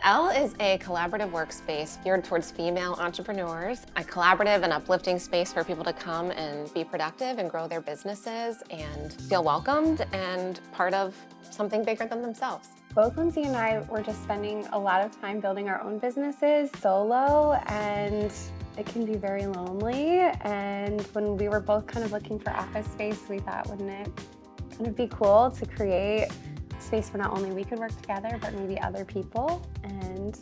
Elle is a collaborative workspace geared towards female entrepreneurs, a collaborative and uplifting space for people to come and be productive and grow their businesses and feel welcomed and part of something bigger than themselves. Both Lindsay and I were just spending a lot of time building our own businesses solo, and it can be very lonely. And when we were both kind of looking for office space, we thought, wouldn't it kind of be cool to create space where not only we could work together, but maybe other people, and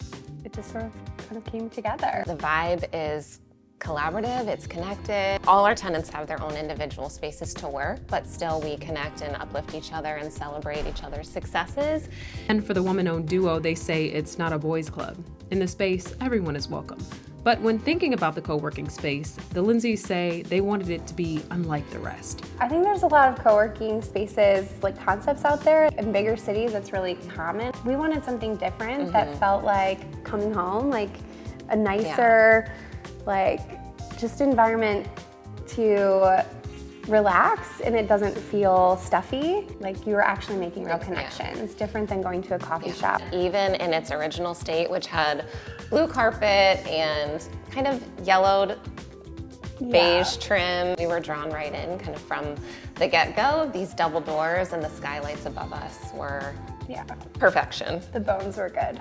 it just sort of kind of came together. The vibe is collaborative, it's connected. All our tenants have their own individual spaces to work, but still we connect and uplift each other and celebrate each other's successes. And for the woman-owned duo, they say it's not a boys' club. In the space, everyone is welcome. But when thinking about the co-working space, the Lindsays say they wanted it to be unlike the rest. I think there's a lot of co-working spaces, like concepts out there. In bigger cities, it's really common. We wanted something different that felt like coming home, like a nicer, like just environment to relax, and it doesn't feel stuffy. Like you are actually making real connections, different than going to a coffee shop. Even in its original state, which had blue carpet and kind of yellowed beige trim, we were drawn right in kind of from the get-go. These double doors and the skylights above us were perfection. The bones were good.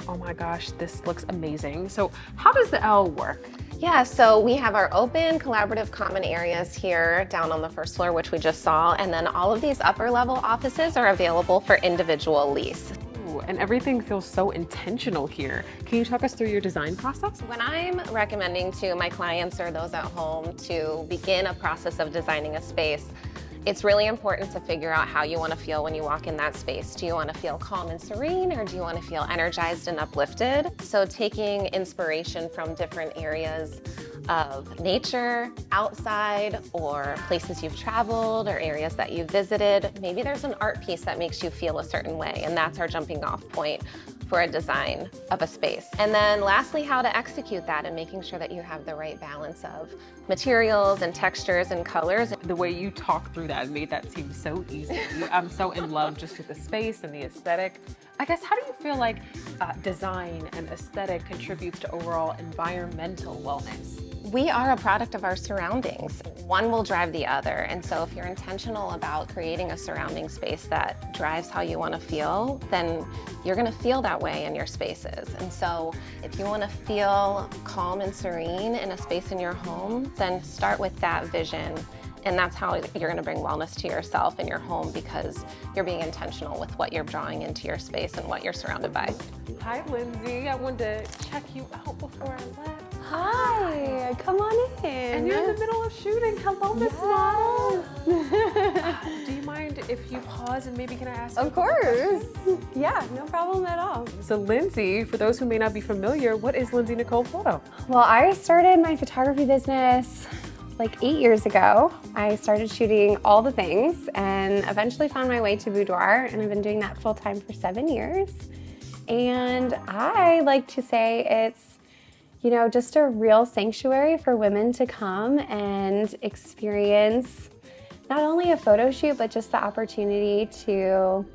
Oh my gosh, this looks amazing. So how does the Elle work? Yeah, so we have our open collaborative common areas here down on the first floor, which we just saw, and then all of these upper level offices are available for individual lease. Ooh, and everything feels so intentional here. Can you talk us through your design process? When I'm recommending to my clients or those at home to begin a process of designing a space, it's really important to figure out how you want to feel when you walk in that space. Do you want to feel calm and serene, or do you want to feel energized and uplifted? So taking inspiration from different areas of nature, outside, or places you've traveled, or areas that you've visited. Maybe there's an art piece that makes you feel a certain way, and that's our jumping off point for a design of a space. And then lastly, how to execute that and making sure that you have the right balance of materials and textures and colors. The way you talk through that made that seem so easy. I'm so in love just with the space and the aesthetic. I guess, how do you feel like design and aesthetic contributes to overall environmental wellness? We are a product of our surroundings. One will drive the other. And so if you're intentional about creating a surrounding space that drives how you want to feel, then you're going to feel that way in your spaces. And so if you want to feel calm and serene in a space in your home, then start with that vision. And that's how you're going to bring wellness to yourself and your home, because you're being intentional with what you're drawing into your space and what you're surrounded by. Hi, Lindsay. I wanted to check you out before I left. Hi, come on in. And you're in the middle of shooting. Hello, Miss Model. Do you mind if you pause and maybe can I ask you? Of course. Yeah, no problem at all. So Lindsay, for those who may not be familiar, what is Lindsay Nicole Photo? Well, I started my photography business like 8 years ago. I started shooting all the things and eventually found my way to boudoir, and I've been doing that full time for 7 years. And I like to say it's, you know, just a real sanctuary for women to come and experience not only a photo shoot, but just the opportunity to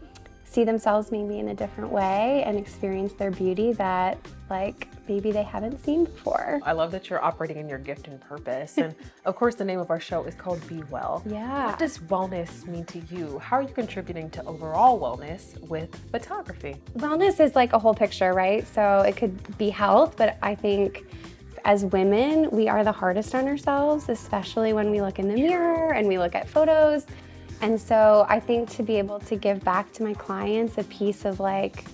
see themselves maybe in a different way and experience their beauty that like maybe they haven't seen before. I love that you're operating in your gift and purpose. And of course, the name of our show is called Be Well. Yeah. What does wellness mean to you? How are you contributing to overall wellness with photography? Wellness is like a whole picture, right? So it could be health, but I think as women, we are the hardest on ourselves, especially when we look in the mirror and we look at photos. And so I think to be able to give back to my clients a piece of like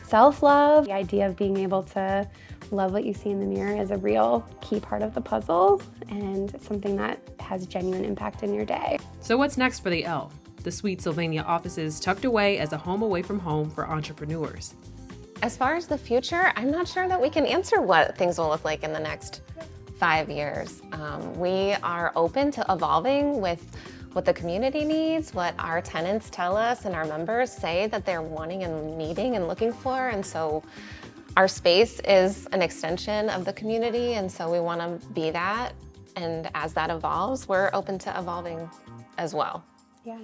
self-love, the idea of being able to love what you see in the mirror is a real key part of the puzzle, and it's something that has genuine impact in your day. So what's next for the Elle? The sweet Sylvania offices tucked away as a home away from home for entrepreneurs. As far as the future, I'm not sure that we can answer what things will look like in the next 5 years. We are open to evolving with what the community needs, what our tenants tell us and our members say that they're wanting and needing and looking for. And so our space is an extension of the community, and so we want to be that. And as that evolves, we're open to evolving as well. Yeah.